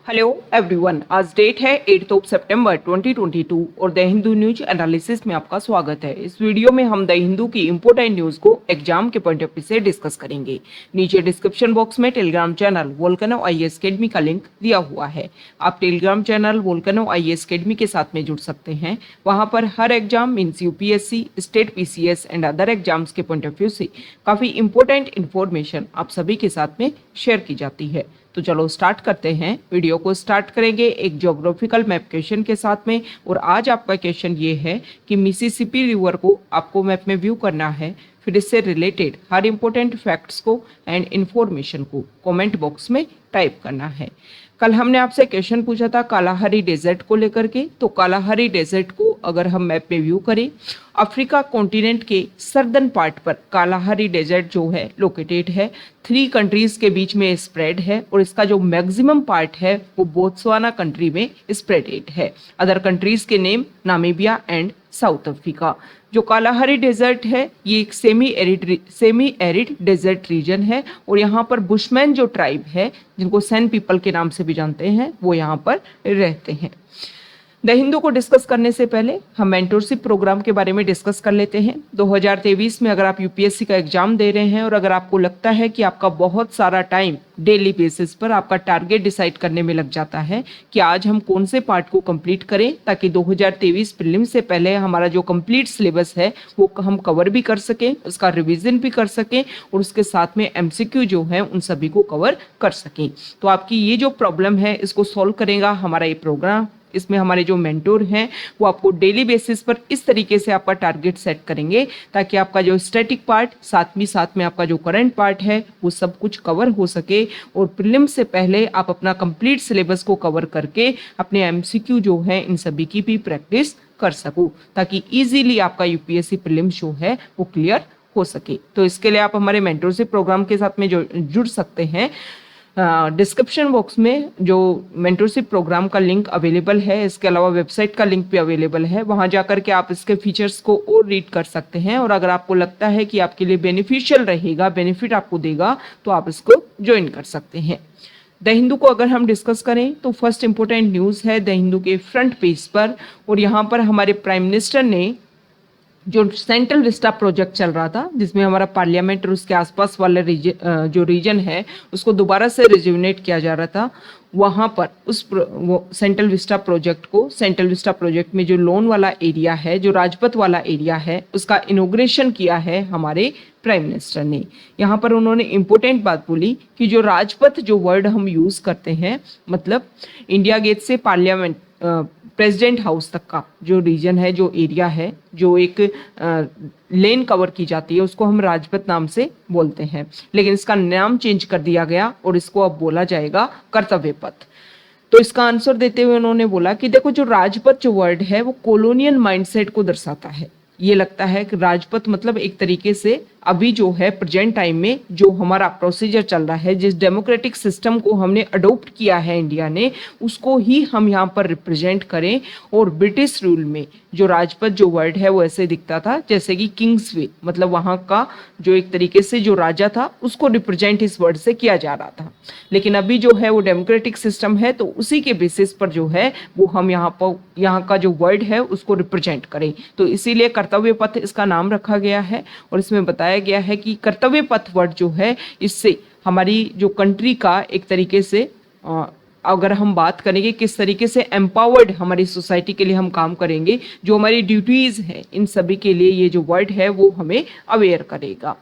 Hello everyone, आज date है 8 सितंबर 2022 और द हिंदू न्यूज एनालिसिस में आपका स्वागत है। इस वीडियो में हम द हिंदू की इंपॉर्टेंट न्यूज को एग्जाम के पॉइंट ऑफ व्यू से डिस्कस करेंगे। नीचे डिस्क्रिप्शन बॉक्स में Telegram channel Volcano IAS Academy का लिंक दिया हुआ है। आप Telegram channel Volcano IAS Academy के साथ में जुड़ सकते हैं। वहां पर हर exam means UPSC, state PCS and other exams के पॉइंट ऑफ व्यू से काफी इंपॉर्टेंट इन्फॉर्मेशन आप सभी के साथ में शेयर की जाती है। तो चलो स्टार्ट करते हैं। वीडियो को स्टार्ट करेंगे एक ज्योग्राफिकल मैप क्वेश्चन के साथ में। और आज आपका क्वेश्चन ये है कि मिसिसिपी रिवर को आपको मैप में व्यू करना है। फिर इससे रिलेटेड हर इंपॉर्टेंट फैक्ट्स को एंड इंफॉर्मेशन को कमेंट बॉक्स में टाइप करना है। कल हमने आपसे क्वेश्चन पूछा था कालाहारी डेजर्ट को लेकर के। तो कालाहारी डेजर्ट को अगर हम मैप में व्यू करें, अफ्रीका कॉन्टिनेंट के सर्दर्न पार्ट पर कालाहारी डेजर्ट जो है लोकेटेड है। 3 कंट्रीज के बीच में स्प्रेड है और इसका जो मैक्सिमम पार्ट है वो बोत्सवाना कंट्री में स्प्रेडेड है। अदर कंट्रीज के name Namibia and south Africa. जो कालाहारी डेजर्ट है ये एक सेमी एरिड डेजर्ट रीजन है और यहाँ पर बुशमैन जो ट्राइब है, जिनको सैन पीपल के नाम से भी जानते हैं, वो यहाँ पर रहते हैं। द हिंदू को डिस्कस करने से पहले हम मेंटरशिप प्रोग्राम के बारे में डिस्कस कर लेते हैं। 2023 में अगर आप यूपीएससी का एग्जाम दे रहे हैं और अगर आपको लगता है कि आपका बहुत सारा टाइम डेली बेसिस पर आपका टारगेट डिसाइड करने में लग जाता है कि आज हम कौन से पार्ट को कंप्लीट करें ताकि 2023 प्रीलिम से पहले हमारा जो कंप्लीट सिलेबस है वो हम कवर भी कर सकें, उसका रिवीजन भी कर सकें और उसके साथ में एमसीक्यू जो है उन सभी को कवर कर सकें। तो आपकी ये जो प्रॉब्लम है इसको सॉल्व करेगा हमारा ये प्रोग्राम। इसमें हमारे जो मेंटोर हैं वो आपको डेली बेसिस पर इस तरीके से आपका टारगेट सेट करेंगे ताकि आपका जो स्टैटिक पार्ट साथ में आपका जो करंट पार्ट है वो सब कुछ कवर हो सके और प्रीलिम से पहले आप अपना कंप्लीट सिलेबस को कवर करके अपने एमसीक्यू जो है इन सभी की भी प्रैक्टिस कर सको ताकि इजीली आपका यूपीएससी प्रीलिम जो है वो क्लियर हो सके। तो इसके लिए आप हमारे मेंटरशिप प्रोग्राम के साथ में जो जुड़ सकते हैं। डिस्क्रिप्शन बॉक्स में जो मेंटरशिप प्रोग्राम का लिंक अवेलेबल है, इसके अलावा वेबसाइट का लिंक भी अवेलेबल है। वहां जाकर के आप इसके फीचर्स को और रीड कर सकते हैं और अगर आपको लगता है कि आपके लिए बेनिफिशियल रहेगा, बेनिफिट आपको देगा, तो आप इसको ज्वाइन कर सकते हैं। द हिंदू को अगर हम डिस्कस करें तो फर्स्ट इंपॉर्टेंट न्यूज़ है द हिंदू के फ्रंट पेज पर और यहाँ पर हमारे प्राइम मिनिस्टर ने जो सेंट्रल विस्टा प्रोजेक्ट चल रहा था जिसमें हमारा पार्लियामेंट और उसके आसपास वाले जो रीजन है उसको दोबारा से रिज्यूनेट किया जा रहा था, वहाँ पर वो सेंट्रल विस्टा प्रोजेक्ट में जो लोन वाला एरिया है, जो राजपथ वाला एरिया है, उसका इनॉग्रेशन किया है हमारे प्राइम मिनिस्टर ने। यहाँ पर उन्होंने इम्पोर्टेंट बात बोली कि जो राजपथ जो वर्ड हम यूज़ करते हैं, मतलब इंडिया गेट से पार्लियामेंट प्रेसिडेंट हाउस तक का जो रीजन है, जो एरिया है, जो एक लेन कवर की जाती है, उसको हम राजपथ नाम से बोलते हैं। लेकिन इसका नाम चेंज कर दिया गया और इसको अब बोला जाएगा कर्तव्य पथ। तो इसका आंसर देते हुए उन्होंने बोला कि देखो जो राजपथ जो वर्ड है वो कॉलोनियल माइंडसेट को दर्शाता है। ये लगता है कि राजपथ मतलब एक तरीके से अभी जो है प्रेजेंट टाइम में जो हमारा प्रोसीजर चल रहा है, जिस डेमोक्रेटिक सिस्टम को हमने अडोप्ट किया है इंडिया ने, उसको ही हम यहाँ पर रिप्रेजेंट करें। और ब्रिटिश रूल में जो राजपथ जो वर्ड है वो ऐसे दिखता था जैसे कि किंग्स वे, मतलब वहाँ का जो एक तरीके से जो राजा था उसको रिप्रेजेंट इस वर्ड से किया जा रहा था। लेकिन अभी जो है वो डेमोक्रेटिक सिस्टम है तो उसी के बेसिस पर जो है वो हम यहाँ का जो वर्ड है उसको रिप्रेजेंट करें। तो इसीलिए कर्तव्य पथ इसका नाम रखा गया है और इसमें बताया गया है कि कर्तव्य पथ वर्ड जो है इससे हमारी जो कंट्री का एक तरीके से अगर हम बात करेंगे किस तरीके से एम्पावर्ड हमारी सोसाइटी के लिए हम काम करेंगे, जो हमारी ड्यूटीज़ हैं, इन सभी के लिए ये जो वर्ड है वो हमें अवेयर करेगा।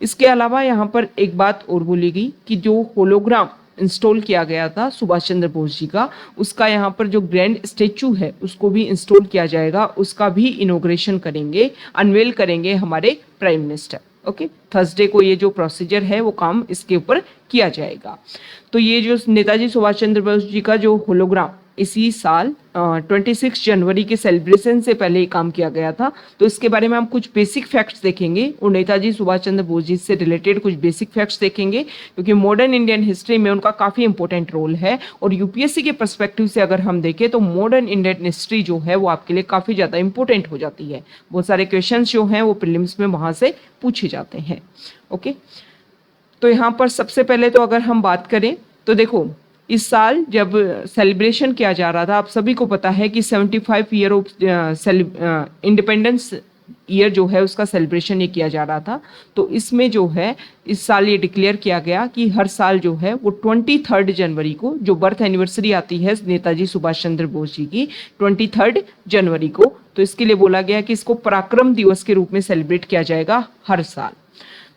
इसके अलावा यहाँ पर एक बात और बोली गई कि जो होलोग्राम इंस्टॉल किया गया था सुभाष चंद्र बोस जी का, उसका यहाँ पर जो ग्रैंड स्टेचू है उसको भी इंस्टॉल किया जाएगा, उसका भी इनॉग्रेशन करेंगे, अनवेल करेंगे हमारे प्राइम मिनिस्टर। ओके, थर्सडे को ये जो प्रोसीजर है वो काम इसके ऊपर किया जाएगा। तो ये जो नेताजी सुभाष चंद्र बोस जी का जो होलोग्राम इसी साल 26 जनवरी के सेलिब्रेशन से पहले ही काम किया गया था। तो इसके बारे में हम कुछ बेसिक फैक्ट्स देखेंगे और नेताजी सुभाष चंद्र बोस जी से रिलेटेड कुछ बेसिक फैक्ट्स देखेंगे क्योंकि मॉडर्न इंडियन हिस्ट्री में उनका काफ़ी इंपॉर्टेंट रोल है। और यूपीएससी के पर्सपेक्टिव से अगर हम देखें तो मॉडर्न इंडियन हिस्ट्री जो है वो आपके लिए काफ़ी ज़्यादा इंपॉर्टेंट हो जाती है। बहुत सारे क्वेश्चन जो हैं वो प्रीलिम्स में वहाँ से पूछे जाते हैं। ओके, तो यहाँ पर सबसे पहले तो अगर हम बात करें तो देखो इस साल जब सेलिब्रेशन किया जा रहा था, आप सभी को पता है कि 75 ईयर ऑफ इंडिपेंडेंस ईयर जो है उसका सेलिब्रेशन ये किया जा रहा था। तो इसमें जो है इस साल ये डिक्लेयर किया गया कि हर साल जो है वो 23 जनवरी को जो बर्थ एनिवर्सरी आती है नेताजी सुभाष चंद्र बोस जी की 23 जनवरी को, तो इसके लिए बोला गया कि इसको पराक्रम दिवस के रूप में सेलिब्रेट किया जाएगा हर साल।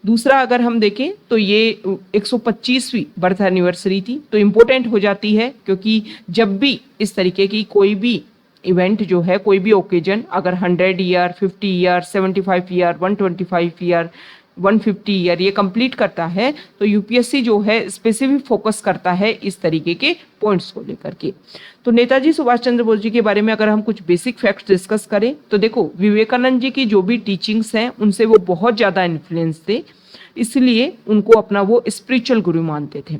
दूसरा अगर हम देखें तो ये 125वीं बर्थ एनिवर्सरी थी, तो इम्पोर्टेंट हो जाती है क्योंकि जब भी इस तरीके की कोई भी इवेंट जो है, कोई भी ओकेजन अगर 100 year, 50 year, 75 year, 125 year, 150 year ये कंप्लीट करता है, तो यूपीएससी जो है स्पेसिफिक फोकस करता है इस तरीके के पॉइंट्स को लेकर के। तो नेताजी सुभाष चंद्र बोस जी के बारे में अगर हम कुछ बेसिक फैक्ट्स डिस्कस करें तो देखो, विवेकानंद जी की जो भी टीचिंग्स हैं उनसे वो बहुत ज़्यादा इन्फ्लुएंस थे, इसलिए उनको अपना वो स्पिरिचुअल गुरु मानते थे।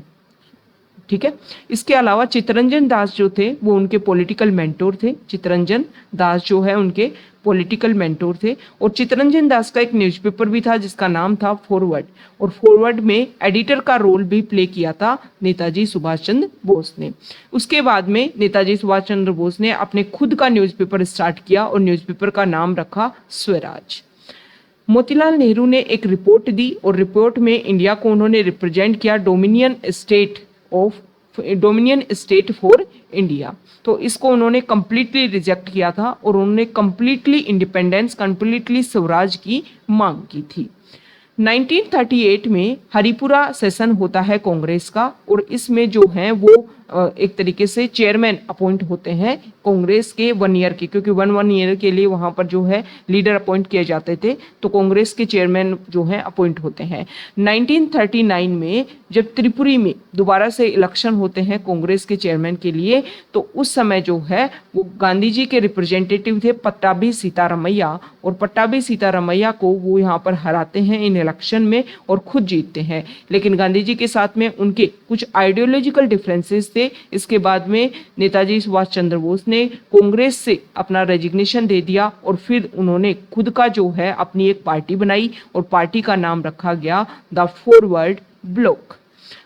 ठीक है, इसके अलावा चित्तरंजन दास जो थे वो उनके पॉलिटिकल मेंटोर थे। चित्तरंजन दास जो है उनके पॉलिटिकल मेंटोर थे। और चित्तरंजन दास का एक न्यूज़पेपर भी था जिसका नाम था फॉरवर्ड, और फॉरवर्ड में एडिटर का रोल भी प्ले किया था नेताजी सुभाष चंद्र बोस ने। उसके बाद में नेताजी सुभाष चंद्र बोस ने अपने खुद का न्यूज़पेपर स्टार्ट किया और न्यूज़पेपर का नाम रखा स्वराज। मोतीलाल नेहरू ने एक रिपोर्ट दी और रिपोर्ट में इंडिया को उन्होंने रिप्रेजेंट किया डोमिनियन स्टेट फॉर इंडिया। तो इसको उन्होंने कंप्लीटली रिजेक्ट किया था और उन्होंने कंप्लीटली इंडिपेंडेंस, कंप्लीटली स्वराज की मांग की थी। 1938 में हरिपुरा सेशन होता है कांग्रेस का, और इसमें जो है वो एक तरीके से चेयरमैन अपॉइंट होते हैं कांग्रेस के 1 ईयर के, क्योंकि वन ईयर के लिए वहाँ पर जो है लीडर अपॉइंट किए जाते थे, तो कांग्रेस के चेयरमैन जो हैं अपॉइंट होते हैं। 1939 में जब त्रिपुरी में दोबारा से इलेक्शन होते हैं कांग्रेस के चेयरमैन के लिए, तो उस समय जो है वो गांधी जी के रिप्रेजेंटेटिव थे पट्टाभी सीतारामैया, और पट्टाभी सीतारामैया को वो यहाँ पर हराते हैं इन इलेक्शन में और खुद जीतते हैं। लेकिन गांधी जी के साथ में उनके कुछ आइडियोलॉजिकल डिफरेंसेस थे। इसके बाद में नेताजी सुभाष चंद्र बोस ने कांग्रेस से अपना रेजिग्नेशन दे दिया और फिर उन्होंने खुद का जो है अपनी एक पार्टी बनाई और पार्टी का नाम रखा गया द फॉरवर्ड ब्लॉक।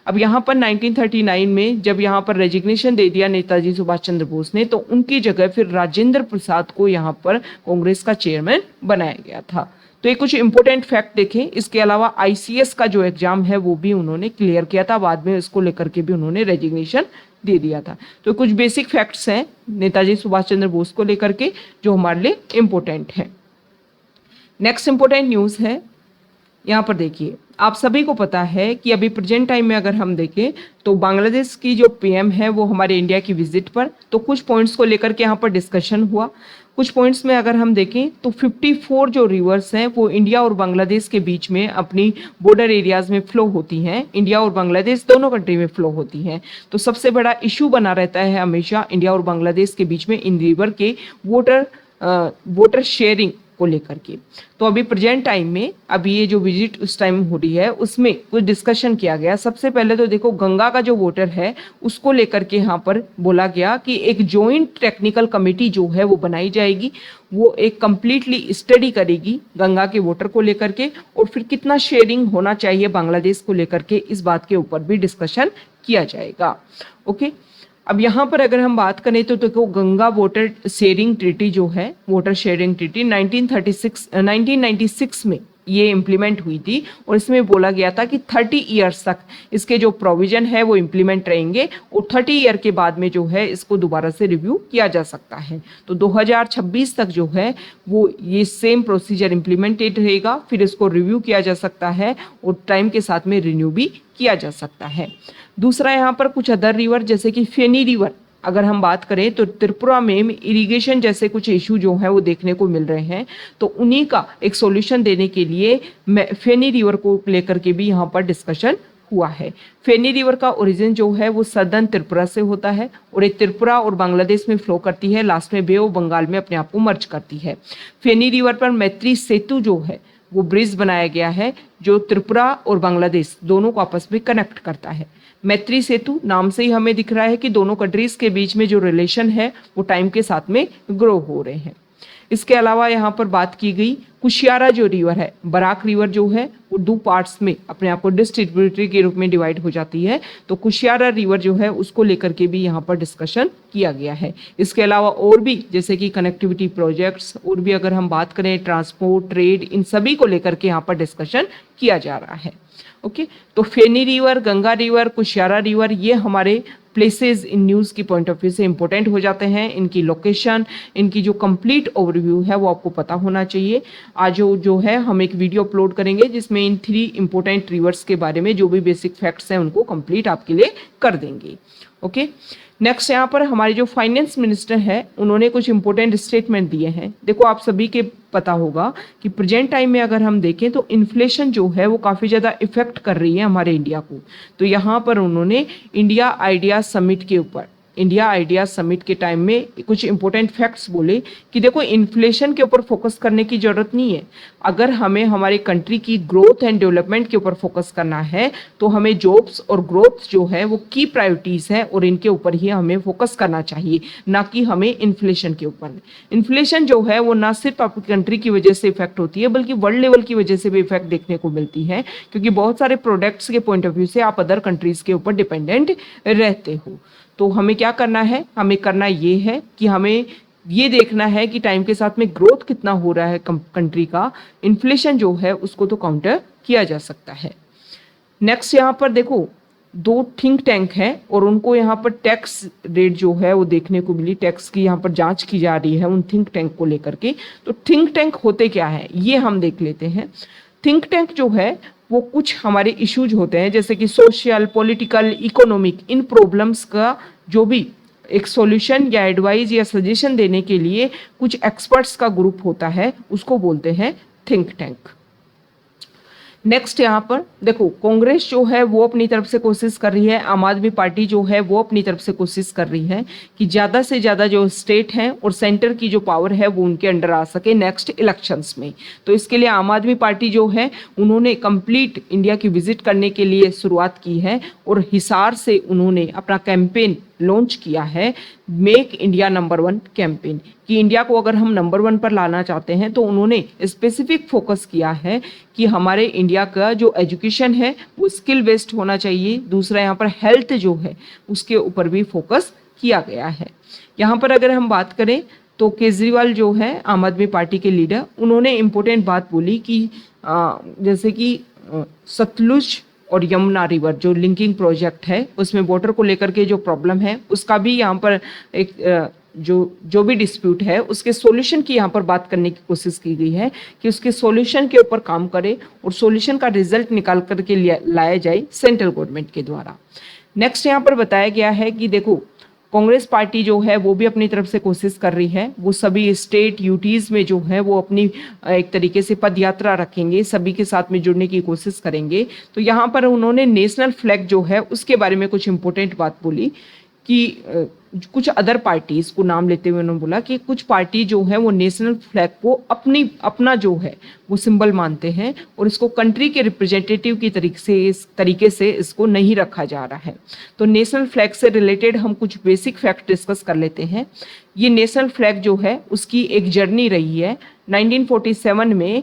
अब यहाँ पर 1939 में जब यहाँ पर रेजिग्नेशन दे दिया नेताजी सुभाष चंद्र बोस ने, तो उनकी जगह फिर राजेंद्र प्रसाद को यहाँ पर कांग्रेस का चेयरमैन बनाया गया था। तो ये कुछ इंपॉर्टेंट फैक्ट देखें। इसके अलावा आईसीएस का जो एग्जाम है वो भी उन्होंने क्लियर किया था, बाद में इसको लेकर के भी उन्होंने रेजिग्नेशन दे दिया था। तो कुछ बेसिक फैक्ट्स हैं नेताजी सुभाष चंद्र बोस को लेकर के जो हमारे लिए इम्पोर्टेंट है। नेक्स्ट इंपॉर्टेंट न्यूज़ है, यहाँ पर देखिए, आप सभी को पता है कि अभी प्रेजेंट टाइम में अगर हम देखें तो बांग्लादेश की जो पीएम है वो हमारे इंडिया की विजिट पर, तो कुछ पॉइंट्स को लेकर के यहाँ पर डिस्कशन हुआ। कुछ पॉइंट्स में अगर हम देखें तो 54 जो रिवर्स हैं वो इंडिया और बांग्लादेश के बीच में अपनी बॉर्डर एरियाज में फ्लो होती हैं, इंडिया और बांग्लादेश दोनों कंट्री में फ्लो होती हैं। तो सबसे बड़ा इशू बना रहता है हमेशा इंडिया और बांग्लादेश के बीच में इन रिवर के वाटर शेयरिंग को लेकर के। तो अभी प्रेजेंट टाइम में अभी ये जो विजिट उस टाइम हो रही है उसमें कुछ डिस्कशन किया गया। सबसे पहले तो देखो, गंगा का जो वाटर है उसको लेकर के यहाँ पर बोला गया कि एक जॉइंट टेक्निकल कमेटी जो है वो बनाई जाएगी, वो एक कंप्लीटली स्टडी करेगी गंगा के वाटर को लेकर के, और फिर कितना शेयरिंग होना चाहिए बांग्लादेश को लेकर के, इस बात के ऊपर भी डिस्कशन किया जाएगा। ओके, अब यहाँ पर अगर हम बात करें तो देखो, गंगा वाटर शेयरिंग ट्रीटी जो है, वाटर शेयरिंग ट्रीटी 1996 में ये इम्प्लीमेंट हुई थी, और इसमें बोला गया था कि 30 ईयर्स तक इसके जो प्रोविजन है वो इम्प्लीमेंट रहेंगे, और 30 ईयर के बाद में जो है इसको दोबारा से रिव्यू किया जा सकता है। तो 2026 तक जो है वो ये सेम प्रोसीजर इम्प्लीमेंटेड रहेगा, फिर इसको रिव्यू किया जा सकता है और टाइम के साथ में रिन्यू भी किया जा सकता है। दूसरा, यहाँ पर कुछ अदर रिवर जैसे कि फेनी रिवर अगर हम बात करें तो त्रिपुरा में इरिगेशन जैसे कुछ इशू जो है वो देखने को मिल रहे हैं, तो उन्हीं का एक सॉल्यूशन देने के लिए फेनी रिवर को लेकर के भी यहाँ पर डिस्कशन हुआ है। फेनी रिवर का ओरिजिन जो है वो सदर्न त्रिपुरा से होता है, और एक त्रिपुरा और बांग्लादेश में फ्लो करती है, लास्ट में बे ऑफ बंगाल में अपने आप को मर्ज करती है। फेनी रिवर पर मैत्री सेतु जो है वो ब्रिज बनाया गया है जो त्रिपुरा और बांग्लादेश दोनों को आपस में कनेक्ट करता है। मैत्री सेतु नाम से ही हमें दिख रहा है कि दोनों कंट्रीज के बीच में जो रिलेशन है वो टाइम के साथ में ग्रो हो रहे हैं। इसके अलावा यहाँ पर बात की गई कुशियारा जो रिवर है, बराक रिवर जो है वो 2 पार्ट्स में अपने आप को डिस्ट्रीब्यूटरी के रूप में डिवाइड हो जाती है, तो कुशियारा रिवर जो है उसको लेकर के भी यहाँ पर डिस्कशन किया गया है। इसके अलावा और भी जैसे कि कनेक्टिविटी प्रोजेक्ट्स और भी अगर हम बात करें ट्रांसपोर्ट, ट्रेड, इन सभी को लेकर के यहाँ पर डिस्कशन किया जा रहा है। ओके, तो Feni river, Ganga river, Kushiyara river, ये हमारे प्लेसेस इन न्यूज़ की पॉइंट ऑफ व्यू से इंपॉर्टेंट हो जाते हैं। इनकी लोकेशन, इनकी जो कंप्लीट ओवरव्यू है वो आपको पता होना चाहिए। आज जो है हम एक वीडियो अपलोड करेंगे जिसमें इन 3 इंपॉर्टेंट रिवर्स के बारे में जो भी बेसिक फैक्ट्स हैं उनको कंप्लीट आपके लिए कर देंगे। ओके, नेक्स्ट यहाँ पर हमारे जो फाइनेंस मिनिस्टर है उन्होंने कुछ इंपॉर्टेंट स्टेटमेंट दिए हैं। देखो, आप सभी के पता होगा कि प्रेजेंट टाइम में अगर हम देखें तो इन्फ्लेशन जो है वो काफ़ी ज़्यादा इफेक्ट कर रही है हमारे इंडिया को। तो यहाँ पर उन्होंने इंडिया आइडिया समिट के ऊपर, इंडिया आइडिया समिट के टाइम में कुछ इंपॉर्टेंट फैक्ट्स बोले कि देखो, इन्फ्लेशन के ऊपर फोकस करने की ज़रूरत नहीं है। अगर हमें हमारे कंट्री की ग्रोथ एंड डेवलपमेंट के ऊपर फोकस करना है तो हमें जॉब्स और ग्रोथ जो है वो की प्रायोरिटीज़ है और इनके ऊपर ही हमें फोकस करना चाहिए, ना कि हमें इन्फ्लेशन के ऊपर। इन्फ्लेशन जो है वो ना सिर्फ आपकी कंट्री की वजह से इफेक्ट होती है बल्कि वर्ल्ड लेवल की वजह से भी इफेक्ट देखने को मिलती है, क्योंकि बहुत सारे प्रोडक्ट्स के पॉइंट ऑफ व्यू से आप अदर कंट्रीज़ के ऊपर डिपेंडेंट रहते हो। तो हमें क्या करना है, हमें करना ये है कि हमें ये देखना है कि टाइम के साथ में ग्रोथ कितना हो रहा है कंट्री का, इन्फ्लेशन जो है उसको तो काउंटर किया जा सकता है। नेक्स्ट यहाँ पर देखो, 2 थिंक टैंक हैं और उनको यहाँ पर टैक्स रेट जो है वो देखने को मिली, टैक्स की यहाँ पर जांच की जा रही है उन थिंक टैंक को लेकर के। तो थिंक टैंक होते क्या है ये हम देख लेते हैं। थिंक टैंक जो है वो कुछ हमारे इश्यूज होते हैं जैसे कि सोशल, पॉलिटिकल, इकोनॉमिक, इन प्रॉब्लम्स का जो भी एक सॉल्यूशन या एडवाइस या सजेशन देने के लिए कुछ एक्सपर्ट्स का ग्रुप होता है, उसको बोलते हैं थिंक टैंक। नेक्स्ट यहाँ पर देखो, कांग्रेस जो है वो अपनी तरफ से कोशिश कर रही है, आम आदमी पार्टी जो है वो अपनी तरफ से कोशिश कर रही है कि ज़्यादा से ज़्यादा जो स्टेट हैं और सेंटर की जो पावर है वो उनके अंडर आ सके नेक्स्ट इलेक्शंस में। तो इसके लिए आम आदमी पार्टी जो है उन्होंने कंप्लीट इंडिया की विजिट करने के लिए शुरुआत की है और हिसार से उन्होंने अपना कैंपेन लॉन्च किया है, मेक इंडिया नंबर 1 कैंपेन, कि इंडिया को अगर हम नंबर 1 पर लाना चाहते हैं तो उन्होंने स्पेसिफिक फोकस किया है कि हमारे इंडिया का जो एजुकेशन है वो स्किल बेस्ड होना चाहिए। दूसरा यहाँ पर हेल्थ जो है उसके ऊपर भी फोकस किया गया है। यहाँ पर अगर हम बात करें तो केजरीवाल जो है आम आदमी पार्टी के लीडर, उन्होंने इम्पोर्टेंट बात बोली कि जैसे कि सतलुज और यमुना रिवर जो लिंकिंग प्रोजेक्ट है उसमें वाटर को लेकर के जो प्रॉब्लम है उसका भी यहाँ पर एक जो भी डिस्प्यूट है उसके सॉल्यूशन की यहाँ पर बात करने की कोशिश की गई है कि उसके सॉल्यूशन के ऊपर काम करे और सॉल्यूशन का रिजल्ट निकाल करके लाया जाए सेंट्रल गवर्नमेंट के द्वारा। नेक्स्ट यहाँ पर बताया गया है कि देखो, कांग्रेस पार्टी जो है वो भी अपनी तरफ से कोशिश कर रही है, वो सभी स्टेट यूटीज़ में जो है वो अपनी एक तरीके से पद यात्रा रखेंगे, सभी के साथ में जुड़ने की कोशिश करेंगे। तो यहाँ पर उन्होंने नेशनल फ्लैग जो है उसके बारे में कुछ इंपॉर्टेंट बात बोली कि कुछ अदर पार्टीज को नाम लेते हुए उन्होंने बोला कि कुछ पार्टी जो है वो नेशनल फ्लैग को अपना जो है वो सिंबल मानते हैं और इसको कंट्री के रिप्रेजेंटेटिव की तरीके से इसको नहीं रखा जा रहा है। तो नेशनल फ्लैग से रिलेटेड हम कुछ बेसिक फैक्ट डिस्कस कर लेते हैं। ये नेशनल फ्लैग जो है उसकी एक जर्नी रही है। 1947 में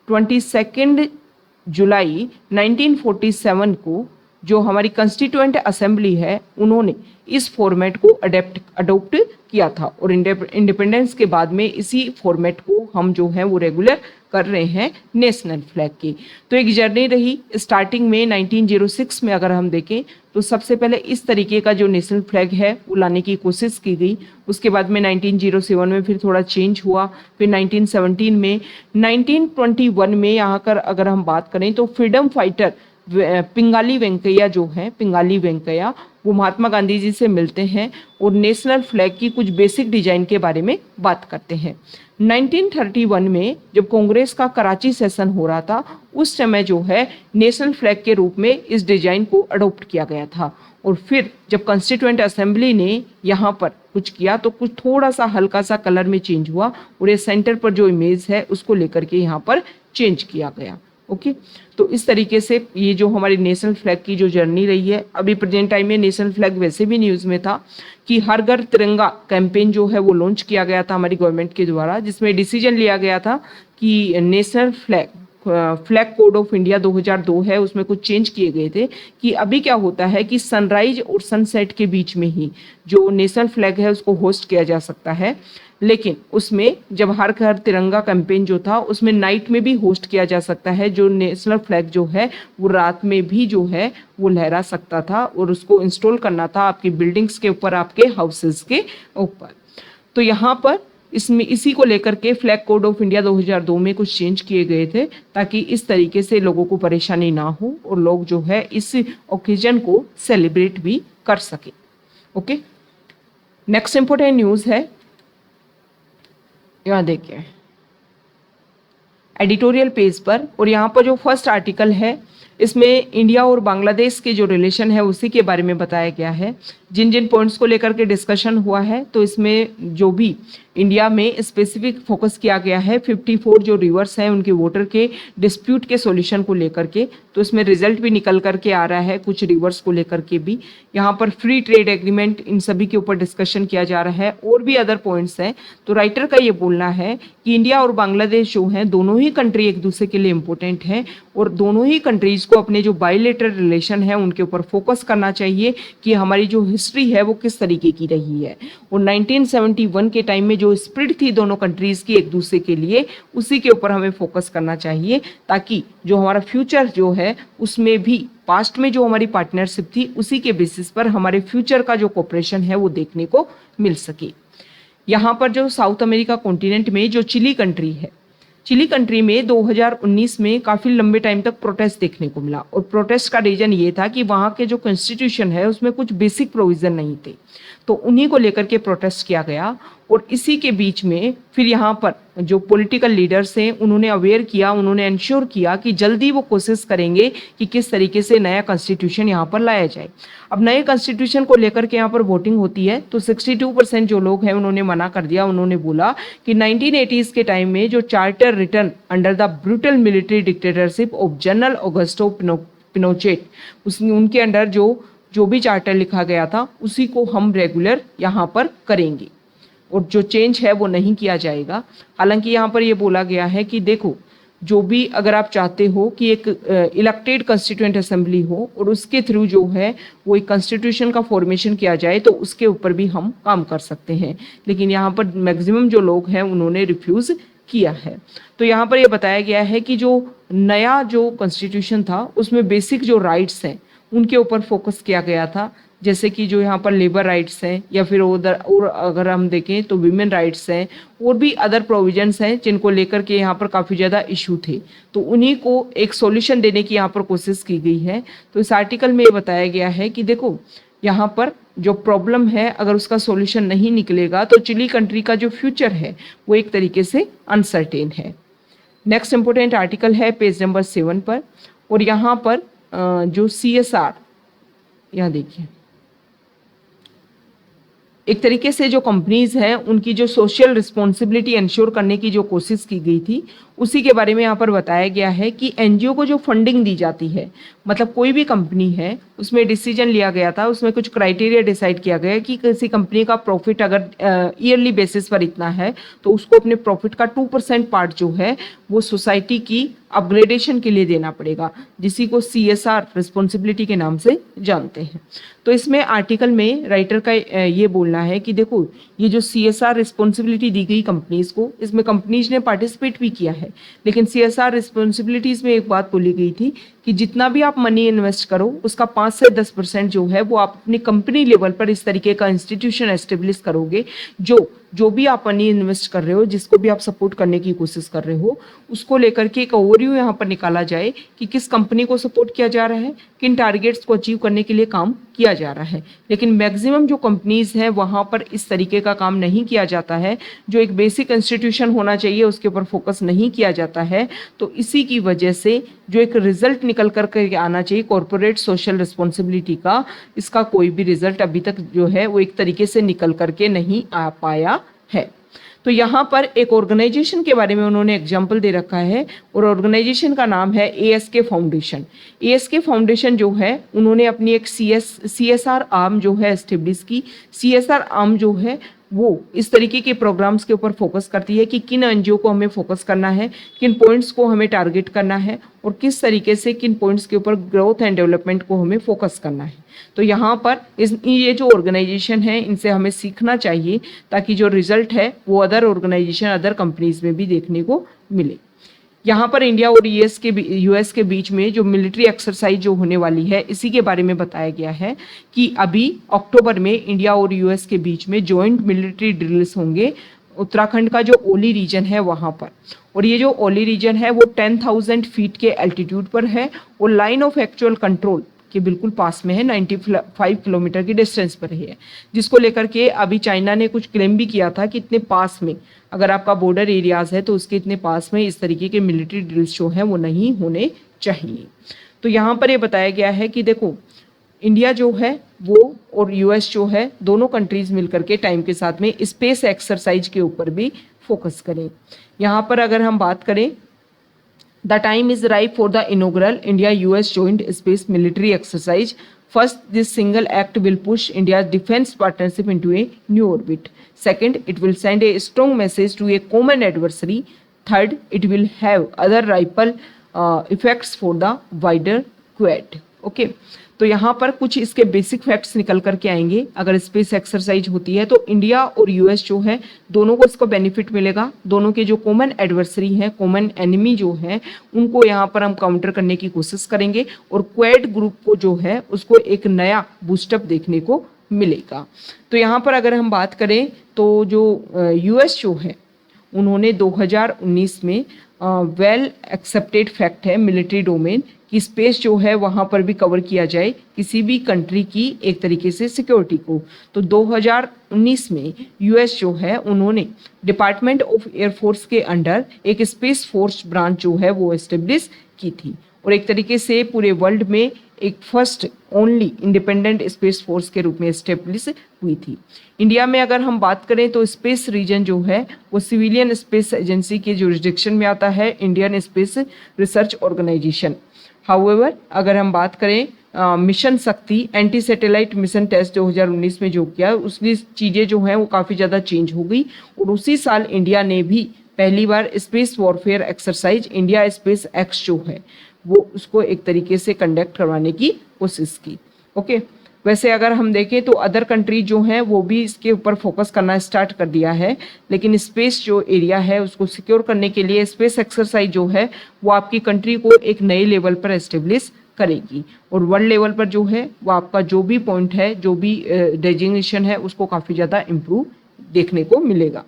22 जुलाई 1947 को जो हमारी कॉन्स्टिट्यूएंट असेंबली है उन्होंने इस फॉर्मेट को अडोप्ट किया था और इंडिपेंडेंस के बाद में इसी फॉर्मेट को हम जो है वो रेगुलर कर रहे हैं नेशनल फ्लैग की। तो एक जर्नी रही। स्टार्टिंग में 1906 में अगर हम देखें तो सबसे पहले इस तरीके का जो नेशनल फ्लैग है वो लाने की कोशिश की गई। उसके बाद में 1907 में फिर थोड़ा चेंज हुआ, फिर 1917 में, 1921 में यहाँ कर अगर हम बात करें तो फ्रीडम फाइटर पिंगाली वेंकैया जो है, पिंगाली वेंकैया, वो महात्मा गांधी जी से मिलते हैं और नेशनल फ्लैग की कुछ बेसिक डिजाइन के बारे में बात करते हैं। 1931 में जब कांग्रेस का कराची सेशन हो रहा था उस समय जो है नेशनल फ्लैग के रूप में इस डिजाइन को अडॉप्ट किया गया था और फिर जब कॉन्स्टिट्यूएंट असेंबली ने यहाँ पर कुछ किया तो कुछ थोड़ा सा हल्का सा कलर में चेंज हुआ और ये सेंटर पर जो इमेज है उसको लेकर के यहाँ पर चेंज किया गया। ओके। तो इस तरीके से ये जो हमारी नेशनल फ्लैग की जो जर्नी रही है, अभी प्रेजेंट टाइम में नेशनल फ्लैग वैसे भी न्यूज़ में था कि हर घर तिरंगा कैंपेन जो है वो लॉन्च किया गया था हमारी गवर्नमेंट के द्वारा, जिसमें डिसीजन लिया गया था कि national flag code of India 2002 है, उसमें कुछ चेंज किए गए थे कि अभी क्या होता है कि सनराइज और सनसेट के बीच में ही जो नेशनल फ्लैग है उसको होस्ट किया जा सकता है। लेकिन उसमें जब हर घर तिरंगा कैंपेन जो था उसमें नाइट में भी होस्ट किया जा सकता है, जो नेशनल फ्लैग जो है वो रात में भी जो है वो लहरा सकता था और उसको इंस्टॉल करना था आपकी बिल्डिंग्स के ऊपर, आपके हाउसेस के ऊपर। तो यहाँ पर इसमें इसी को लेकर के फ्लैग कोड ऑफ इंडिया 2002 में कुछ चेंज किए गए थे ताकि इस तरीके से लोगों को परेशानी ना हो और लोग जो है इस ओकेजन को सेलिब्रेट भी कर सके। ओके, नेक्स्ट इंपॉर्टेंट न्यूज़ है, यहाँ देखिए एडिटोरियल पेज पर, और यहाँ पर जो फर्स्ट आर्टिकल है इसमें इंडिया और बांग्लादेश के जो रिलेशन है उसी के बारे में बताया गया है। जिन जिन पॉइंट्स को लेकर के डिस्कशन हुआ है, तो इसमें जो भी इंडिया में स्पेसिफिक फोकस किया गया है 54 जो रिवर्स हैं उनके वाटर के डिस्प्यूट के सॉल्यूशन को लेकर के, तो इसमें रिजल्ट भी निकल करके आ रहा है कुछ रिवर्स को लेकर के भी। यहाँ पर फ्री ट्रेड एग्रीमेंट, इन सभी के ऊपर डिस्कशन किया जा रहा है और भी अदर पॉइंट्स हैं। तो राइटर का ये बोलना है कि इंडिया और बांग्लादेश जो हैं दोनों ही कंट्री एक दूसरे के लिए इम्पोर्टेंट हैं और दोनों ही कंट्रीज को अपने जो बायलैटरल रिलेशन है उनके ऊपर फोकस करना चाहिए कि हमारी जो हिस्ट्री है वो किस तरीके की रही है। और 1971 के टाइम में जो स्प्रिट थी दोनों कंट्रीज की एक दूसरे के लिए, उसी के ऊपर हमें फोकस करना चाहिए ताकि जो हमारा फ्यूचर जो है उसमें भी पास्ट में जो हमारी पार्टनरशिप थी उसी के बेसिस पर हमारे फ्यूचर का जो कोऑपरेशन है वो देखने को मिल सके। यहाँ पर जो साउथ अमेरिका कॉन्टिनेंट में जो चिली कंट्री है, चिली कंट्री में 2019 में काफ़ी लंबे टाइम तक प्रोटेस्ट देखने को मिला और प्रोटेस्ट का रीजन ये था कि वहाँ के जो कॉन्स्टिट्यूशन है उसमें कुछ बेसिक प्रोविज़न नहीं थे, तो उन्हीं को लेकर के प्रोटेस्ट किया गया। और इसी के बीच में फिर यहाँ पर जो पॉलिटिकल लीडर्स हैं उन्होंने अवेयर किया, उन्होंने इंश्योर किया कि जल्दी वो कोशिश करेंगे कि किस तरीके से नया कॉन्स्टिट्यूशन यहाँ पर लाया जाए। अब नए कॉन्स्टिट्यूशन को लेकर के यहाँ पर वोटिंग होती है तो 62% जो लोग हैं उन्होंने मना कर दिया। उन्होंने बोला कि 1980s के टाइम में जो charter return under the brutal military dictatorship of general Augusto Pinochet, उनके अंडर जो भी चार्टर लिखा गया था उसी को हम रेगुलर यहाँ पर करेंगे और जो चेंज है वो नहीं किया जाएगा। हालांकि यहाँ पर ये बोला गया है कि देखो, जो भी अगर आप चाहते हो कि एक इलेक्टेड कॉन्स्टिट्यूएंट असेंबली हो और उसके थ्रू जो है वो एक कॉन्स्टिट्यूशन का फॉर्मेशन किया जाए तो उसके ऊपर भी हम काम कर सकते हैं, लेकिन यहाँ पर मैक्सिमम जो लोग हैं उन्होंने रिफ्यूज़ किया है। तो यहाँ पर ये बताया गया है कि जो नया जो कॉन्स्टिट्यूशन था उसमें बेसिक जो राइट्स हैं उनके ऊपर फोकस किया गया था, जैसे कि जो यहाँ पर लेबर राइट्स हैं या फिर उधर, और अगर हम देखें तो विमेन राइट्स हैं और भी अदर प्रोविजंस हैं जिनको लेकर के यहाँ पर काफ़ी ज़्यादा इशू थे, तो उन्हीं को एक सॉल्यूशन देने की यहाँ पर कोशिश की गई है। तो इस आर्टिकल में ये बताया गया है कि देखो यहाँ पर जो प्रॉब्लम है अगर उसका सॉल्यूशन नहीं निकलेगा तो चिली कंट्री का जो फ्यूचर है वो एक तरीके से अनसर्टेन है। नेक्स्ट इंपॉर्टेंट आर्टिकल है पेज नंबर 7 पर, और यहाँ पर जो CSR, यहाँ देखिए एक तरीके से जो कंपनीज हैं उनकी जो सोशल रिस्पॉन्सिबिलिटी इंश्योर करने की जो कोशिश की गई थी उसी के बारे में यहाँ पर बताया गया है कि NGO को जो फंडिंग दी जाती है, मतलब कोई भी कंपनी है उसमें डिसीजन लिया गया था, उसमें कुछ क्राइटेरिया डिसाइड किया गया कि किसी कंपनी का प्रॉफिट अगर ईयरली बेसिस पर इतना है तो उसको अपने प्रॉफिट का 2% पार्ट जो है वो सोसाइटी की अपग्रेडेशन के लिए देना पड़ेगा, जिसी को CSR रिस्पॉन्सिबिलिटी के नाम से जानते हैं। तो इसमें आर्टिकल में राइटर का ये बोलना है कि देखो ये जो CSR रिस्पॉन्सिबिलिटी दी गई कंपनीज को, इसमें कंपनीज ने पार्टिसिपेट भी किया है, लेकिन CSR रिस्पॉन्सिबिलिटीज में एक बात बोली गई थी कि जितना भी आप मनी इन्वेस्ट करो उसका 5 से 10% जो है वो आप अपनी कंपनी लेवल पर इस तरीके का इंस्टीट्यूशन एस्टेब्लिश करोगे, जो भी आप मनी इन्वेस्ट कर रहे हो, जिसको भी आप सपोर्ट करने की कोशिश कर रहे हो, उसको लेकर के एक ओवरव्यू यहाँ पर निकाला जाए कि किस कंपनी को सपोर्ट किया जा रहा है, किन टारगेट्स को अचीव करने के लिए काम किया जा रहा है। लेकिन मैक्सिमम जो कंपनीज हैं वहाँ पर इस तरीके का काम नहीं किया जाता है, जो एक बेसिक इंस्टीट्यूशन होना चाहिए उसके ऊपर फोकस नहीं किया जाता है। तो इसी की वजह से जो एक रिजल्ट निकल कर आना चाहिए कॉर्पोरेट सोशल रिस्पॉन्सिबिलिटी का, इसका कोई भी रिजल्ट अभी तक जो है वो एक तरीके से निकल करके नहीं आ पाया है। तो यहाँ पर एक ऑर्गेनाइजेशन के बारे में उन्होंने एग्जाम्पल दे रखा है और ऑर्गेनाइजेशन का नाम है ASK फाउंडेशन। ASK फाउंडेशन जो है उन्होंने अपनी एक CSR आर्म जो है एस्टेब्लिश की। CSR आर्म जो है वो इस तरीके के प्रोग्राम्स के ऊपर फोकस करती है कि किन एनजीओ को हमें फोकस करना है, किन पॉइंट्स को हमें टारगेट करना है और किस तरीके से किन पॉइंट्स के ऊपर ग्रोथ एंड डेवलपमेंट को हमें फोकस करना है। तो यहाँ पर ये जो ऑर्गेनाइजेशन है इनसे हमें सीखना चाहिए ताकि जो रिजल्ट है वो अदर ऑर्गेनाइजेशन अदर कंपनीज में भी देखने को मिले। यहाँ पर इंडिया और यूएस के बीच में जो मिलिट्री एक्सरसाइज जो होने वाली है इसी के बारे में बताया गया है कि अभी अक्टूबर में इंडिया और यूएस के बीच में जॉइंट मिलिट्री ड्रिल्स होंगे उत्तराखंड का जो ओली रीजन है वहाँ पर। और ये जो ओली रीजन है वो 10,000 फीट के एल्टीट्यूड पर है और लाइन ऑफ एक्चुअल कंट्रोल के बिल्कुल पास में है, 95 किलोमीटर की डिस्टेंस पर है, जिसको लेकर के अभी चाइना ने कुछ क्लेम भी किया था कि इतने पास में अगर आपका बॉर्डर एरियाज है तो उसके इतने पास में इस तरीके के मिलिट्री ड्रिल्स जो हैं वो नहीं होने चाहिए। तो यहाँ पर ये बताया गया है कि देखो इंडिया जो है वो और यूएस जो है दोनों कंट्रीज मिलकर के टाइम के साथ में स्पेस एक्सरसाइज के ऊपर भी फोकस करें। यहाँ पर अगर हम बात करें The time is ripe for the inaugural India-US Joint Space Military Exercise. First, this single act will push India's defense partnership into a new orbit. Second, it will send a strong message to a common adversary. Third, it will have other ripple effects for the wider Quad. Okay. तो यहाँ पर कुछ इसके basic facts निकल करके आएंगे। अगर space exercise होती है तो इंडिया और यूएस जो है दोनों को इसको बेनिफिट मिलेगा। दोनों के जो कॉमन एडवर्सरी हैं, कॉमन एनिमी जो है, उनको यहाँ पर हम काउंटर करने की कोशिश करेंगे और क्वाड ग्रुप को जो है उसको एक नया बूस्टअप देखने को मिलेगा। तो यहाँ पर अगर हम बात करें तो जो यूएस जो है उन्होंने 2019 में वेल एक्सेप्टेड फैक्ट है मिलिट्री डोमेन कि स्पेस जो है वहाँ पर भी कवर किया जाए किसी भी कंट्री की एक तरीके से सिक्योरिटी को। तो 2019 में यूएस जो है उन्होंने डिपार्टमेंट ऑफ एयरफोर्स के अंडर एक स्पेस फोर्स ब्रांच जो है वो एस्टेब्लिश की थी और एक तरीके से पूरे वर्ल्ड में एक first only independent space force के रूप में एस्टेब्लिश हुई थी। इंडिया में अगर हम बात करें तो स्पेस रीजन जो है वो सिविलियन स्पेस एजेंसी के जुरिस्डिक्शन में आता है, Indian space research organisation. However अगर हम बात करें मिशन शक्ति एंटी सैटेलाइट मिशन टेस्ट 2019 में जो किया उसकी चीज़ें जो हैं वो काफ़ी ज़्यादा चेंज हो गई और उसी साल इंडिया ने भी पहली बार space warfare exercise India space X जो है वो उसको एक तरीके से कंडक्ट करवाने की कोशिश की। ओके, वैसे अगर हम देखें तो अदर कंट्री जो हैं वो भी इसके ऊपर फोकस करना स्टार्ट कर दिया है, लेकिन स्पेस जो एरिया है उसको सिक्योर करने के लिए स्पेस एक्सरसाइज जो है वो आपकी कंट्री को एक नए लेवल पर एस्टेब्लिश करेगी और वर्ल्ड लेवल पर जो है वो आपका जो भी पॉइंट है, जो भी डेजिग्नेशन है उसको काफ़ी ज़्यादा इम्प्रूव देखने को मिलेगा।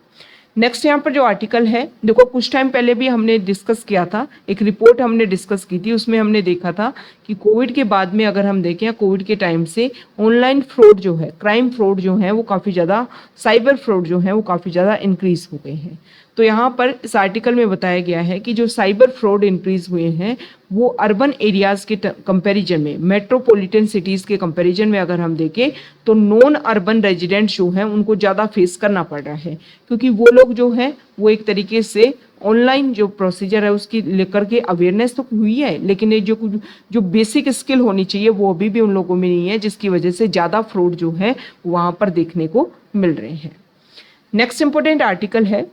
नेक्स्ट यहाँ पर जो आर्टिकल है देखो कुछ टाइम पहले भी हमने डिस्कस किया था, एक रिपोर्ट हमने डिस्कस की थी, उसमें हमने देखा था कि कोविड के बाद में अगर हम देखें कोविड के टाइम से ऑनलाइन फ्रॉड जो है, क्राइम फ्रॉड जो है वो काफ़ी ज़्यादा, साइबर फ्रॉड जो है वो काफ़ी ज़्यादा इंक्रीज हो गए हैं। तो यहाँ पर इस आर्टिकल में बताया गया है कि जो साइबर फ्रॉड इंक्रीज हुए हैं वो अर्बन एरियाज़ के कंपैरिजन में, मेट्रोपॉलिटन सिटीज़ के कंपैरिजन में अगर हम देखें तो नॉन अर्बन रेजिडेंट्स जो हैं उनको ज़्यादा फेस करना पड़ रहा है, क्योंकि वो लोग जो हैं वो एक तरीके से ऑनलाइन जो प्रोसीजर है उसकी लेकर के अवेयरनेस तो हुई है, लेकिन ये जो बेसिक स्किल होनी चाहिए वो अभी भी उन लोगों में नहीं है, जिसकी वजह से ज़्यादा फ्रॉड जो है वहाँ पर देखने को मिल रहे हैं। नेक्स्ट इंपॉर्टेंट आर्टिकल है,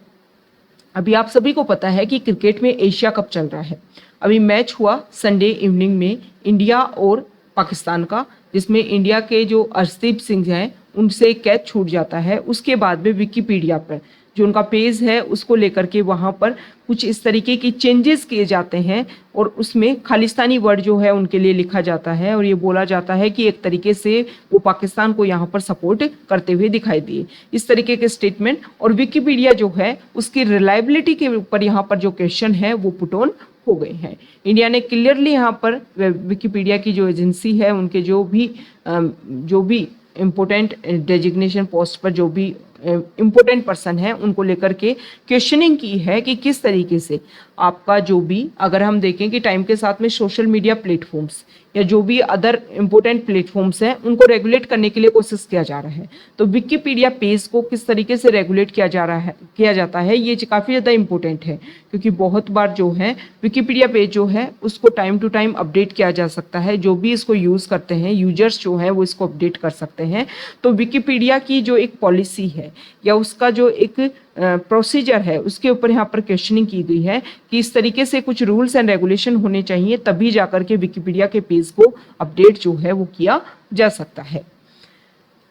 अभी आप सभी को पता है कि क्रिकेट में एशिया कप चल रहा है। अभी मैच हुआ संडे इवनिंग में इंडिया और पाकिस्तान का, जिसमें इंडिया के जो अर्शदीप सिंह हैं उनसे कैच छूट जाता है। उसके बाद में विकिपीडिया पर जो उनका पेज है उसको लेकर के वहाँ पर कुछ इस तरीके की चेंजेस किए जाते हैं और उसमें खालिस्तानी वर्ड जो है उनके लिए लिखा जाता है और ये बोला जाता है कि एक तरीके से वो पाकिस्तान को यहाँ पर सपोर्ट करते हुए दिखाई दिए, इस तरीके के स्टेटमेंट। और विकिपीडिया जो है उसकी रिलायबिलिटी के ऊपर यहाँ पर जो क्वेश्चन है वो पुट ऑन हो गए हैं। इंडिया ने क्लियरली यहाँ पर विकिपीडिया की जो एजेंसी है उनके जो भी इम्पोर्टेंट डेजिग्नेशन पोस्ट पर जो भी इम्पोर्टेंट पर्सन हैं उनको लेकर के क्वेश्चनिंग की है कि किस तरीके से आपका जो भी, अगर हम देखें कि टाइम के साथ में सोशल मीडिया प्लेटफॉर्म्स या जो भी अदर इम्पोर्टेंट प्लेटफॉर्म्स हैं उनको रेगुलेट करने के लिए कोशिश किया जा रहा है। तो विकिपीडिया पेज को किस तरीके से रेगुलेट किया जाता है, ये काफ़ी ज़्यादा इम्पोर्टेंट है, क्योंकि बहुत बार जो है विकिपीडिया पेज जो है उसको टाइम टू टाइम अपडेट किया जा सकता है। जो भी इसको यूज़ करते हैं यूजर्स जो हैं वो इसको अपडेट कर सकते हैं। तो विकिपीडिया की जो एक पॉलिसी है या उसका जो एक प्रोसीजर है उसके ऊपर यहाँ पर क्वेश्चनिंग की गई है कि इस तरीके से कुछ रूल्स एंड रेगुलेशन होने चाहिए, तभी जाकर के विकिपीडिया के पेज को अपडेट जो है वो किया जा सकता है।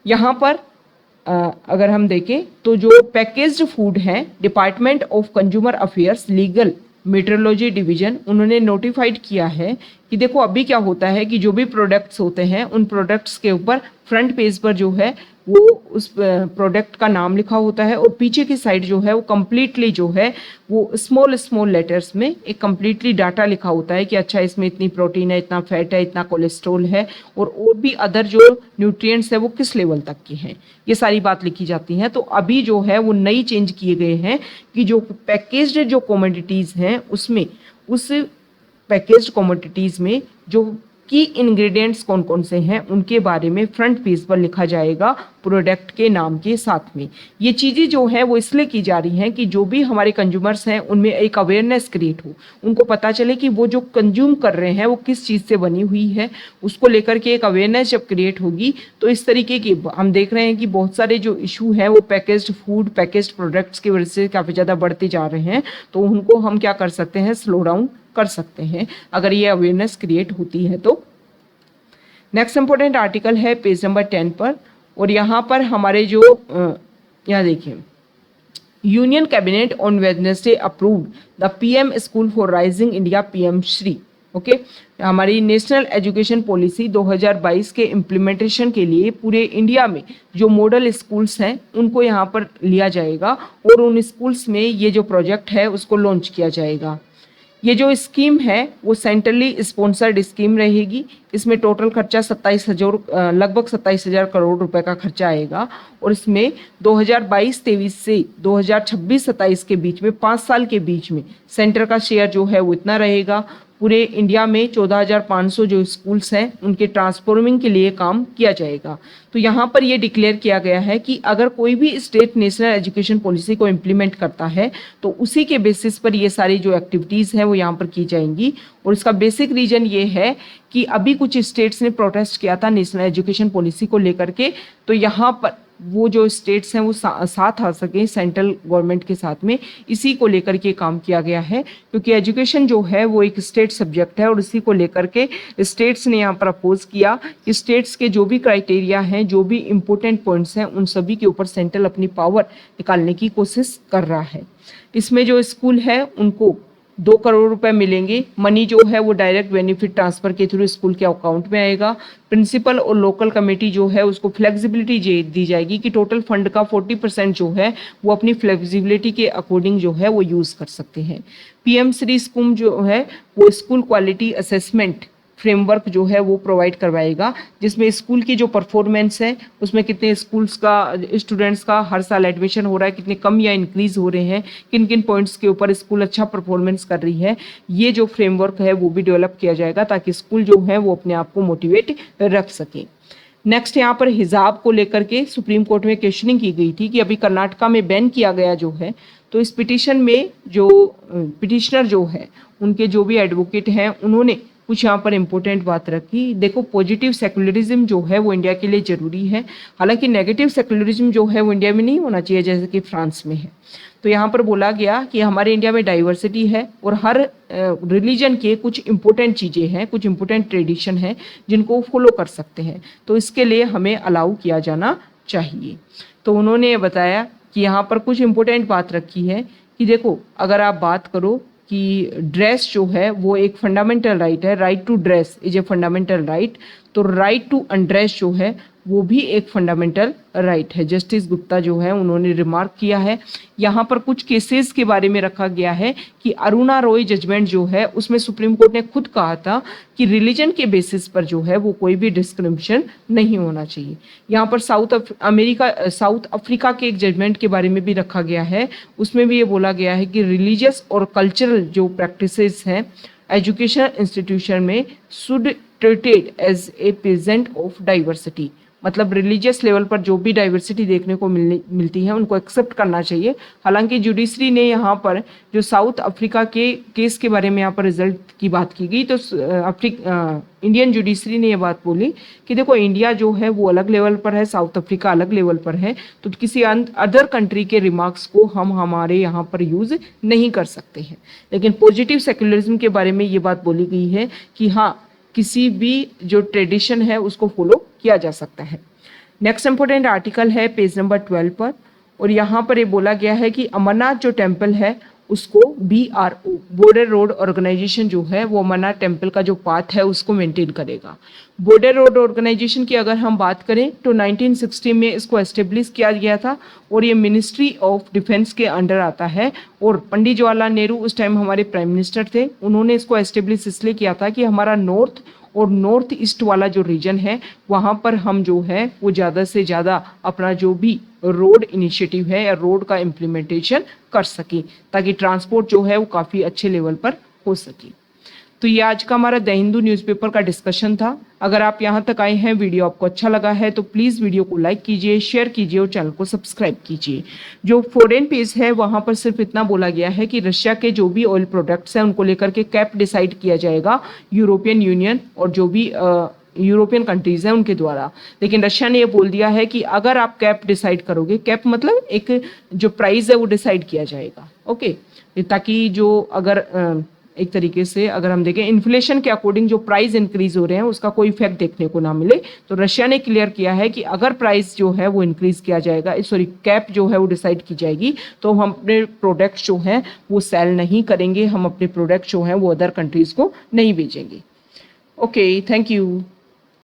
यहाँ पर अगर हम देखें तो जो पैकेज्ड फूड है, department of consumer affairs legal metrology division, उन्होंने नोटिफाइड किया है कि देखो अभी क्या होता है कि जो भी प्रोडक्ट्स होते हैं उन प्रोडक्ट्स के ऊपर फ्रंट पेज पर जो है वो उस प्रोडक्ट का नाम लिखा होता है और पीछे की साइड जो है वो कम्प्लीटली जो है वो स्मॉल लेटर्स में एक कम्प्लीटली डाटा लिखा होता है कि अच्छा इसमें इतनी प्रोटीन है, इतना फैट है, इतना कोलेस्ट्रॉल है और भी अदर जो न्यूट्रिएंट्स है वो किस लेवल तक की हैं, ये सारी बात लिखी जाती हैं। तो अभी जो है वो नई चेंज किए गए हैं कि जो पैकेज्ड जो कमोडिटीज़ हैं उसमें, उस पैकेज्ड कमोडिटीज़ में जो की इंग्रेडिएंट्स कौन कौन से हैं उनके बारे में फ्रंट पेज पर लिखा जाएगा प्रोडक्ट के नाम के साथ में। ये चीज़ें जो है वो इसलिए की जा रही हैं कि जो भी हमारे कंज्यूमर्स हैं उनमें एक अवेयरनेस क्रिएट हो, उनको पता चले कि वो जो कंज्यूम कर रहे हैं वो किस चीज़ से बनी हुई है, उसको लेकर के एक अवेयरनेस जब क्रिएट होगी तो इस तरीके की हम देख रहे हैं कि बहुत सारे जो इशू हैं वो पैकेज्ड फूड, पैकेज्ड प्रोडक्ट्स की वजह से काफ़ी ज़्यादा बढ़ते जा रहे हैं। तो उनको हम क्या कर सकते हैं, स्लो डाउन कर सकते हैं अगर ये अवेयरनेस क्रिएट होती है तो। नेक्स्ट इंपॉर्टेंट आर्टिकल है पेज नंबर 10 पर, और यहाँ पर हमारे जो यहाँ देखिए, union cabinet on Wednesday approved the PM school for rising India PM Shri. Okay, हमारी नेशनल एजुकेशन पॉलिसी 2022 के इम्प्लीमेंटेशन के लिए पूरे इंडिया में जो मॉडल स्कूल्स हैं उनको यहाँ पर लिया जाएगा और उन स्कूल्स में ये जो प्रोजेक्ट है उसको लॉन्च किया जाएगा। ये जो स्कीम है वो सेंट्रली स्पॉन्सर्ड स्कीम रहेगी। इसमें टोटल खर्चा 27,000 लगभग 27,000 करोड़ रुपए का खर्चा आएगा और इसमें 2022-23 से 2026-27 के बीच में 5 साल के बीच में सेंटर का शेयर जो है वो इतना रहेगा। पूरे इंडिया में 14,500 जो स्कूल्स हैं उनके ट्रांसफॉर्मिंग के लिए काम किया जाएगा। तो यहाँ पर ये डिक्लेयर किया गया है कि अगर कोई भी स्टेट नेशनल एजुकेशन पॉलिसी को इम्प्लीमेंट करता है तो उसी के बेसिस पर ये सारी जो एक्टिविटीज़ हैं वो यहाँ पर की जाएंगी। और इसका बेसिक रीजन ये है कि अभी कुछ स्टेट्स ने प्रोटेस्ट किया था नेशनल एजुकेशन पॉलिसी को लेकर के, तो यहाँ पर वो जो स्टेट्स हैं वो साथ आ सकें सेंट्रल गवर्नमेंट के साथ में, इसी को लेकर के काम किया गया है। क्योंकि एजुकेशन जो है वो एक स्टेट सब्जेक्ट है और इसी को लेकर के स्टेट्स ने यहाँ पर अपोज किया कि स्टेट्स के जो भी क्राइटेरिया हैं, जो भी इम्पोर्टेंट पॉइंट्स हैं, उन सभी के ऊपर सेंट्रल अपनी पावर निकालने की कोशिश कर रहा है। इसमें जो स्कूल है उनको 2 करोड़ रुपए मिलेंगे। मनी जो है वो डायरेक्ट बेनिफिट ट्रांसफर के थ्रू स्कूल के अकाउंट में आएगा। प्रिंसिपल और लोकल कमेटी जो है उसको फ्लेक्सिबिलिटी दी जाएगी कि टोटल फंड का 40% जो है वो अपनी फ्लेक्सिबिलिटी के अकॉर्डिंग जो है वो यूज़ कर सकते हैं। पीएम श्री स्कीम जो है वो स्कूल क्वालिटी असेसमेंट फ्रेमवर्क जो है वो प्रोवाइड करवाएगा, जिसमें स्कूल की जो परफॉर्मेंस है उसमें कितने स्कूल्स का स्टूडेंट्स का हर साल एडमिशन हो रहा है, कितने कम या इंक्रीज हो रहे हैं, किन किन पॉइंट्स के ऊपर स्कूल अच्छा परफॉर्मेंस कर रही है, ये जो फ्रेमवर्क है वो भी डेवलप किया जाएगा ताकि स्कूल जो है वो अपने आप को मोटिवेट रख सके। नेक्स्ट यहाँ पर हिजाब को लेकर के सुप्रीम कोर्ट में क्वेश्चनिंग की गई थी कि अभी कर्नाटका में बैन किया गया जो है, तो इस पिटीशन में जो पिटिशनर जो है उनके जो भी एडवोकेट हैं उन्होंने कुछ यहाँ पर इंपॉर्टेंट बात रखी। देखो, पॉजिटिव सेकुलरिज्म जो है वो इंडिया के लिए ज़रूरी है, हालांकि नेगेटिव सेकुलरिज्म जो है वो इंडिया में नहीं होना चाहिए जैसे कि फ्रांस में है। तो यहाँ पर बोला गया कि हमारे इंडिया में डाइवर्सिटी है और हर रिलीजन के कुछ इंपॉर्टेंट चीज़ें हैं, कुछ इंपॉर्टेंट ट्रेडिशन है जिनको फॉलो कर सकते हैं, तो इसके लिए हमें अलाउ किया जाना चाहिए। तो उन्होंने बताया कि यहाँ पर कुछ इंपॉर्टेंट बात रखी है कि देखो, अगर आप बात करो कि ड्रेस जो है वो एक फंडामेंटल राइट है, right to dress is a fundamental right, तो राइट टू अनड्रेस जो है वो भी एक फंडामेंटल राइट है। जस्टिस गुप्ता जो है उन्होंने रिमार्क किया है। यहाँ पर कुछ केसेस के बारे में रखा गया है कि अरुणा रॉय जजमेंट जो है उसमें सुप्रीम कोर्ट ने खुद कहा था कि रिलीजन के बेसिस पर जो है वो कोई भी डिस्क्रिमिनेशन नहीं होना चाहिए। यहाँ पर साउथ अफ्रीका के एक जजमेंट के बारे में भी रखा गया है। उसमें भी ये बोला गया है कि रिलीजियस और कल्चरल जो प्रैक्टिसेस हैं एजुकेशन इंस्टीट्यूशन में should treated as a present of diversity, मतलब रिलीजियस लेवल पर जो भी डाइवर्सिटी देखने को मिलती है उनको एक्सेप्ट करना चाहिए। हालांकि जुडिशरी ने यहाँ पर जो साउथ अफ्रीका के केस के बारे में यहाँ पर रिजल्ट की बात की गई तो इंडियन जुडिशरी ने ये बात बोली कि देखो इंडिया जो है वो अलग लेवल पर है, साउथ अफ्रीका अलग लेवल पर है, तो किसी अदर कंट्री के रिमार्क्स को हम हमारे यहाँ पर यूज नहीं कर सकते हैं। लेकिन पॉजिटिव सेक्युलरिज्म के बारे में ये बात बोली गई है कि हाँ किसी भी जो ट्रेडिशन है उसको फॉलो किया जा सकता है। नेक्स्ट इंपॉर्टेंट आर्टिकल है पेज नंबर 12 पर, और यहाँ पर ये बोला गया है कि अमरनाथ जो टेम्पल है उसको BRO बॉर्डर रोड ऑर्गेनाइजेशन जो है वो अमरनाथ टेम्पल का जो पाथ है उसको मेंटेन करेगा। बॉर्डर रोड ऑर्गेनाइजेशन की अगर हम बात करें तो 1960 में इसको एस्टेब्लिश किया गया था और ये मिनिस्ट्री ऑफ डिफेंस के अंडर आता है। और पंडित जवाहरलाल नेहरू उस टाइम हमारे प्राइम मिनिस्टर थे, उन्होंने इसको एस्टेब्लिश इसलिए किया था कि हमारा नॉर्थ और नॉर्थ ईस्ट वाला जो रीजन है वहाँ पर हम जो है वो ज़्यादा से ज़्यादा अपना जो भी रोड इनिशिएटिव है या रोड का इम्प्लीमेंटेशन कर सके ताकि ट्रांसपोर्ट जो है वो काफ़ी अच्छे लेवल पर हो सके। तो ये आज का हमारा द हिंदू न्यूज़पेपर का डिस्कशन था। अगर आप यहाँ तक आए हैं, वीडियो आपको अच्छा लगा है तो प्लीज़ वीडियो को लाइक कीजिए, शेयर कीजिए और चैनल को सब्सक्राइब कीजिए। जो फॉरेन पेज है वहाँ पर सिर्फ इतना बोला गया है कि रशिया के जो भी ऑयल प्रोडक्ट्स हैं उनको लेकर के कैप डिसाइड किया जाएगा यूरोपियन यूनियन और जो भी यूरोपियन कंट्रीज़ हैं उनके द्वारा। लेकिन रशिया ने ये बोल दिया है कि अगर आप कैप डिसाइड करोगे, कैप मतलब एक जो प्राइस है वो डिसाइड किया जाएगा, ओके, ताकि जो अगर एक तरीके से अगर हम देखें इन्फ्लेशन के अकॉर्डिंग जो प्राइस इंक्रीज हो रहे हैं उसका कोई इफेक्ट देखने को ना मिले। तो रशिया ने क्लियर किया है कि अगर प्राइस जो है वो इंक्रीज किया जाएगा, सॉरी कैप जो है वो डिसाइड की जाएगी तो हम अपने प्रोडक्ट्स जो हैं वो सेल नहीं करेंगे, हम अपने प्रोडक्ट जो हैं वो अदर कंट्रीज को नहीं भेजेंगे। Okay, thank you.